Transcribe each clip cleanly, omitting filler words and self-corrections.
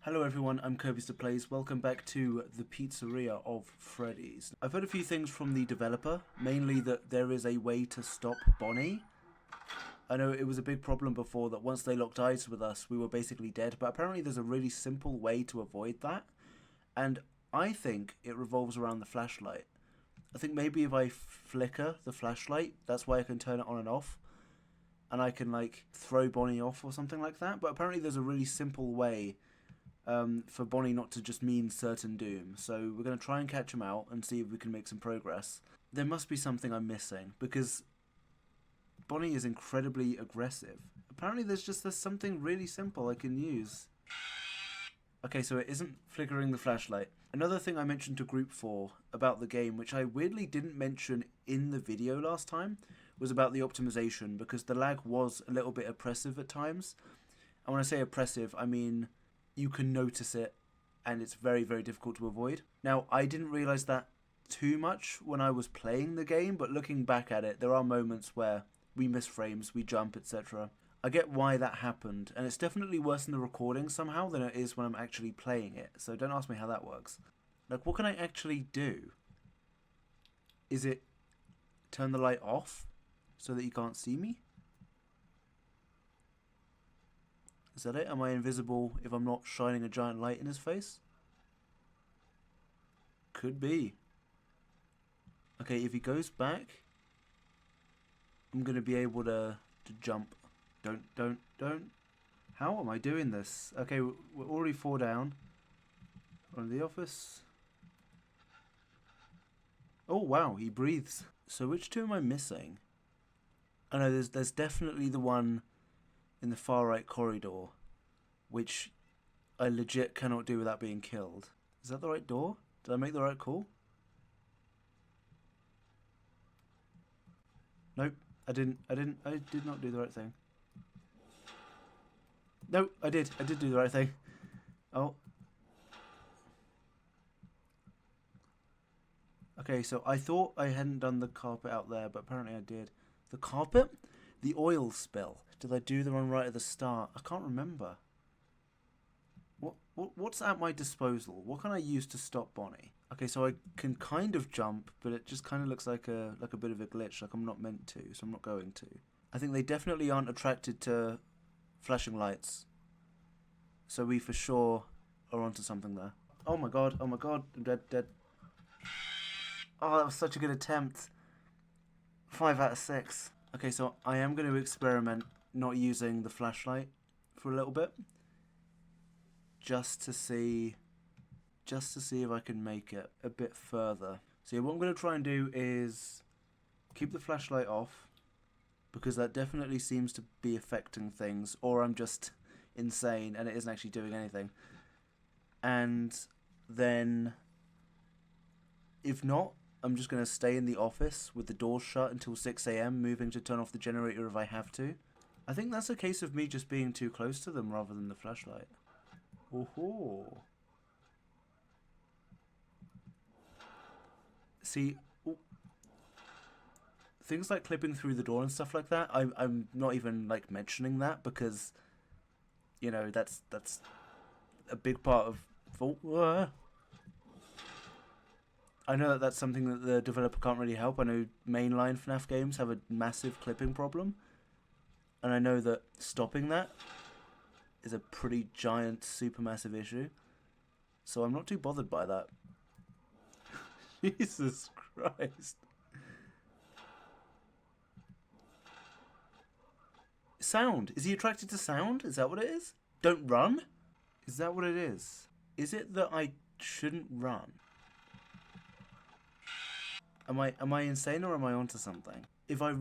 Hello everyone, I'm PIZZERIA. Welcome back to the Pizzeria of Freddy's. I've heard a few things from the developer, mainly that there is a way to stop Bonnie. I know it was a big problem before that once they locked eyes with us, we were basically dead, but apparently there's a really simple way to avoid that. And I think it revolves around the flashlight. I think maybe if I flicker the flashlight, that's why I can turn it on and off. And I can like throw Bonnie off or something like that. But apparently there's a really simple way for Bonnie not to just mean certain doom. So we're going to try and catch him out and see if we can make some progress. There must be something I'm missing, because Bonnie is incredibly aggressive. Apparently there's something really simple I can use. Okay, so it isn't flickering the flashlight. Another thing I mentioned to Group 4 about the game, which I weirdly didn't mention in the video last time, was about the optimization, because the lag was a little bit oppressive at times. And when I say oppressive, I mean you can notice it, and it's very, very difficult to avoid. Now, I didn't realise that too much when I was playing the game, but looking back at it, there are moments where we miss frames, we jump, etc. I get why that happened, and it's definitely worse in the recording somehow than it is when I'm actually playing it, so don't ask me how that works. Like, what can I actually do? Is it turn the light off so that you can't see me? Is that it? Am I invisible if I'm not shining a giant light in his face? Could be. Okay, if he goes back, I'm going to be able to jump. Don't. How am I doing this? Okay, we're already 4 down. On the office. Oh, wow, he breathes. So which two am I missing? I know there's definitely the one in the far right corridor, which I legit cannot do without being killed. Is that the right door? Did I make the right call? Nope, I did not do the right thing. No, I did do the right thing. Oh. Okay, so I thought I hadn't done the carpet out there, but apparently I did. The carpet? The oil spill. Did I do the one right at the start? I can't remember. What's at my disposal? What can I use to stop Bonnie? Okay, so I can kind of jump, but it just kind of looks like a bit of a glitch, like I'm not meant to, so I'm not going to. I think they definitely aren't attracted to flashing lights. So we for sure are onto something there. Oh my god, I'm dead. Oh, that was such a good attempt. 5 out of 6. Okay, so I am going to experiment not using the flashlight for a little bit. Just to see if I can make it a bit further. So what I'm going to try and do is keep the flashlight off, because that definitely seems to be affecting things, or I'm just insane and it isn't actually doing anything. And then, if not, I'm just going to stay in the office with the doors shut until 6 AM, moving to turn off the generator if I have to. I think that's a case of me just being too close to them rather than the flashlight. Oh-ho. See, things like clipping through the door and stuff like that, I'm not even like mentioning that, because, you know, that's a big part of... I know that that's something that the developer can't really help. I know mainline FNAF games have a massive clipping problem, and I know that stopping that is a pretty giant, supermassive issue. So I'm not too bothered by that. Jesus Christ. Sound. Is he attracted to sound? Is that what it is? Don't run? Is that what it is? Is it that I shouldn't run? Am I insane, or am I onto something? If I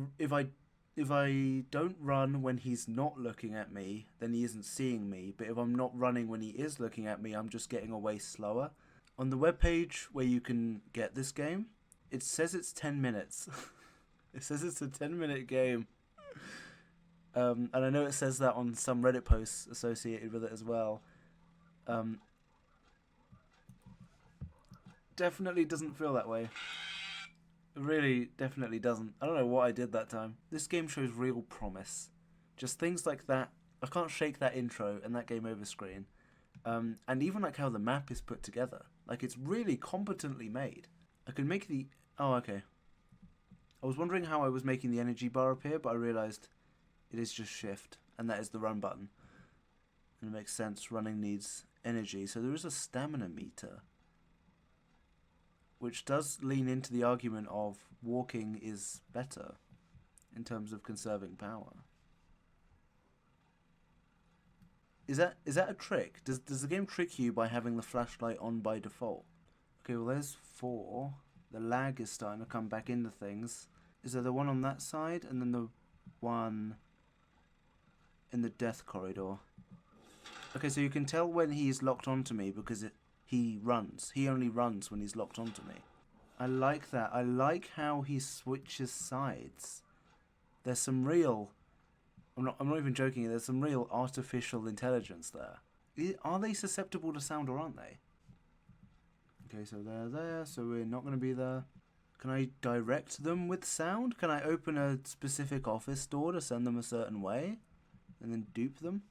don't run when he's not looking at me, then he isn't seeing me. But if I'm not running when he is looking at me, I'm just getting away slower. On the webpage where you can get this game, it says it's 10 minutes. It says it's a 10-minute game. And I know it says that on some Reddit posts associated with it as well. Definitely doesn't feel that way. It really definitely doesn't. I don't know what I did that time. This game shows real promise. Just things like that. I can't shake that intro and that game over screen. And even like how the map is put together. Like it's really competently made. I can make the... Oh, okay. I was wondering how I was making the energy bar appear, but I realised it is just shift. And that is the run button. And it makes sense, running needs energy. So there is a stamina meter. Which does lean into the argument of walking is better in terms of conserving power. Is that a trick? Does the game trick you by having the flashlight on by default? Okay, well there's 4. The lag is starting to come back into things. Is there the one on that side and then the one in the death corridor? Okay, so you can tell when he's locked onto me because he runs. He only runs when he's locked onto me. I like that. I like how he switches sides. There's some real... I'm not even joking. There's some real artificial intelligence there. Are they susceptible to sound or aren't they? Okay, so they're there, so we're not going to be there. Can I direct them with sound? Can I open a specific office door to send them a certain way? And then dupe them?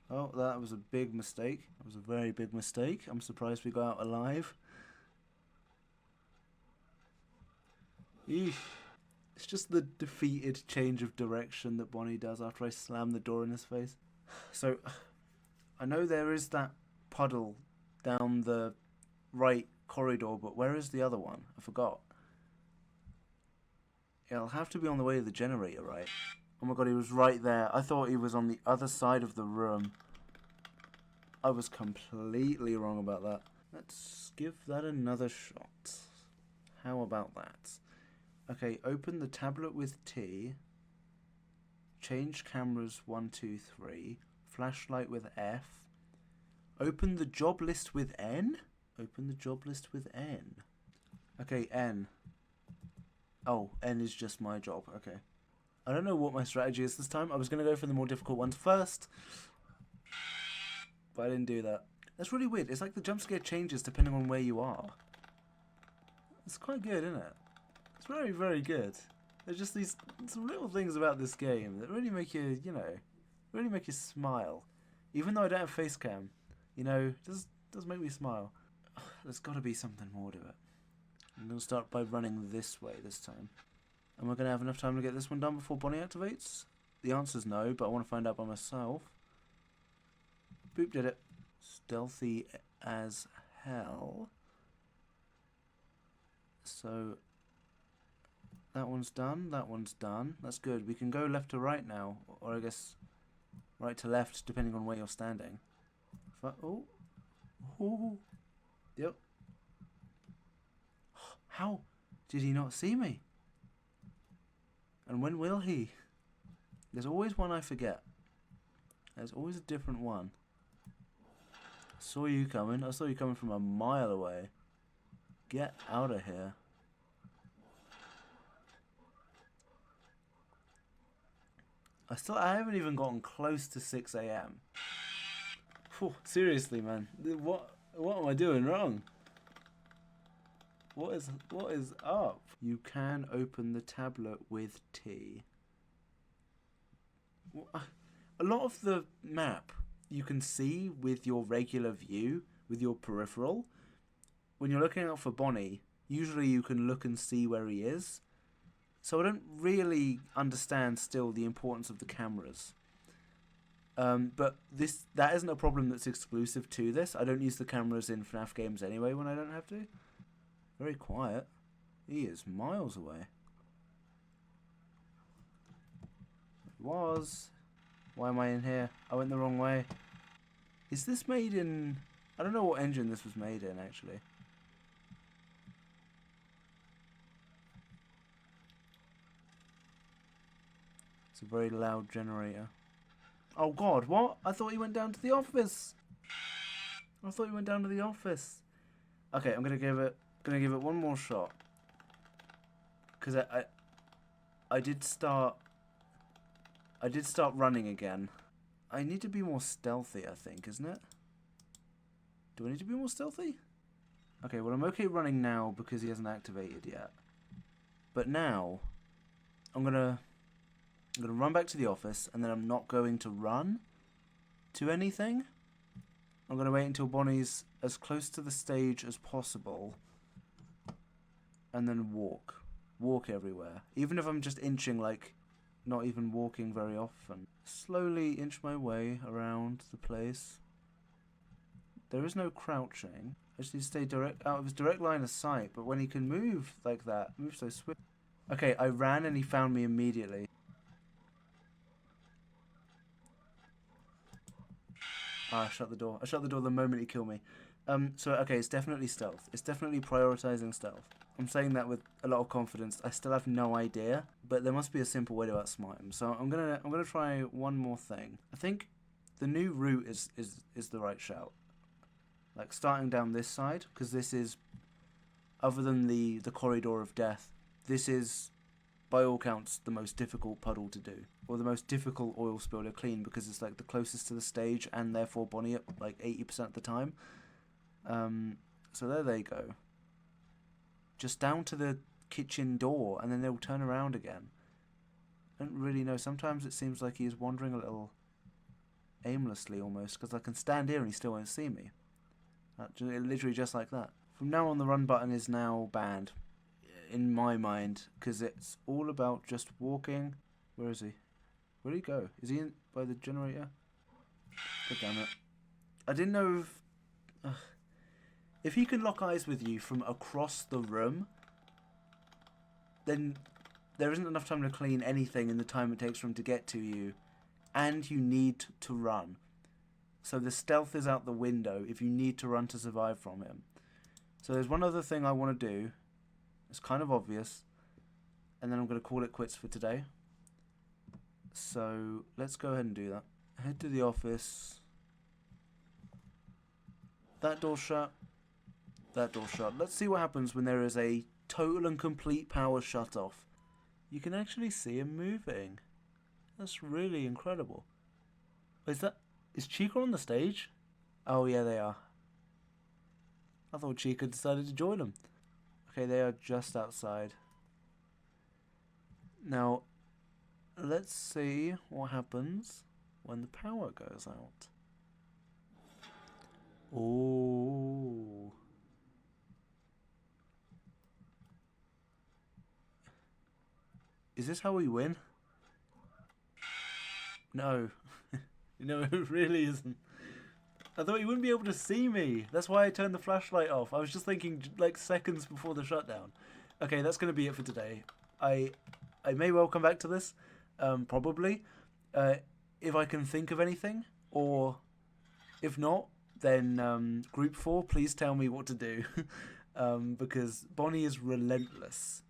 Oh, that was a big mistake. That was a very big mistake. I'm surprised we got out alive. Eesh. It's just the defeated change of direction that Bonnie does after I slam the door in his face. So, I know there is that puddle down the right corridor, but where is the other one? I forgot. It'll have to be on the way to the generator, right? Oh my god, he was right there. I thought he was on the other side of the room. I was completely wrong about that. Let's give that another shot. How about that? Okay, open the tablet with T. Change cameras 1, 2, 3. Flashlight with F. Open the job list with N? Open the job list with N. Okay, N. Oh, N is just my job. Okay. I don't know what my strategy is this time. I was going to go for the more difficult ones first. But I didn't do that. That's really weird. It's like the jump scare changes depending on where you are. It's quite good, isn't it? It's very, very good. There's just these some little things about this game that really make you, you know, really make you smile. Even though I don't have face cam, you know, does make me smile. There's got to be something more to it. I'm going to start by running this way this time. Am I going to have enough time to get this one done before Bonnie activates? The answer's no, but I want to find out by myself. Boop, did it. Stealthy as hell. So, that one's done, that one's done. That's good. We can go left to right now, or I guess right to left, depending on where you're standing. Oh. Oh. Yep. How did he not see me? And when will he? There's always one I forget. There's always a different one. I saw you coming. I saw you coming from a mile away. Get out of here. I haven't even gotten close to 6 AM. Seriously, man. What am I doing wrong? What is up? You can open the tablet with T. A lot of the map you can see with your regular view, with your peripheral. When you're looking out for Bonnie, usually you can look and see where he is. So I don't really understand still the importance of the cameras. But that isn't a problem that's exclusive to this. I don't use the cameras in FNAF games anyway when I don't have to. Very quiet. He is miles away. Why am I in here? I went the wrong way. Is this made in... I don't know what engine this was made in, actually. It's a very loud generator. Oh god, what? I thought he went down to the office. Okay, I'm gonna give it one more shot. Cause I did start running again. I need to be more stealthy, I think, isn't it? Do I need to be more stealthy? Okay, well I'm okay running now because he hasn't activated yet. But now I'm gonna run back to the office and then I'm not going to run to anything. I'm going to wait until Bonnie's as close to the stage as possible. And then walk. Walk everywhere. Even if I'm just inching, like, not even walking very often. Slowly inch my way around the place. There is no crouching. I just need to stay out of his direct line of sight. But when he can move like that, move so swift. Okay, I ran and he found me immediately. Ah, I shut the door. I shut the door the moment he killed me. So, okay, it's definitely stealth. It's definitely prioritizing stealth. I'm saying that with a lot of confidence. I still have no idea, but there must be a simple way to outsmart him. So I'm gonna try one more thing. I think the new route is the right shout. Like starting down this side, because this is, other than the corridor of death, this is by all counts the most difficult puddle to do, or the most difficult oil spill to clean, because it's like the closest to the stage and therefore Bonnie at like 80% of the time. So there they go. Just down to the kitchen door, and then they'll turn around again. I don't really know. Sometimes it seems like he's wandering a little aimlessly almost, because I can stand here and he still won't see me. Literally just like that. From now on, the run button is now banned, in my mind, because it's all about just walking. Where is he? Where'd he go? Is he in by the generator? God damn it. I didn't know if he can lock eyes with you from across the room, then there isn't enough time to clean anything in the time it takes for him to get to you, and you need to run. So the stealth is out the window if you need to run to survive from him. So there's one other thing I want to do. It's kind of obvious, and then I'm going to call it quits for today. So let's go ahead and do that. Head to the office. That door shut. That door shut. Let's see what happens when there is a total and complete power shut off. You can actually see him moving. That's really incredible. Is Chica on the stage? Oh yeah, they are. I thought Chica decided to join them. Okay, they are just outside. Now, let's see what happens when the power goes out. Oh. Is this how we win? No. No, it really isn't. I thought he wouldn't be able to see me. That's why I turned the flashlight off. I was just thinking like seconds before the shutdown. Okay, that's going to be it for today. I may well come back to this. Probably. If I can think of anything. Or if not, then Group 4, please tell me what to do. Because Bonnie is relentless.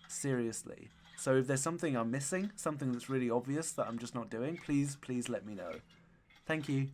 Seriously. So if there's something I'm missing, something that's really obvious that I'm just not doing, please let me know. Thank you.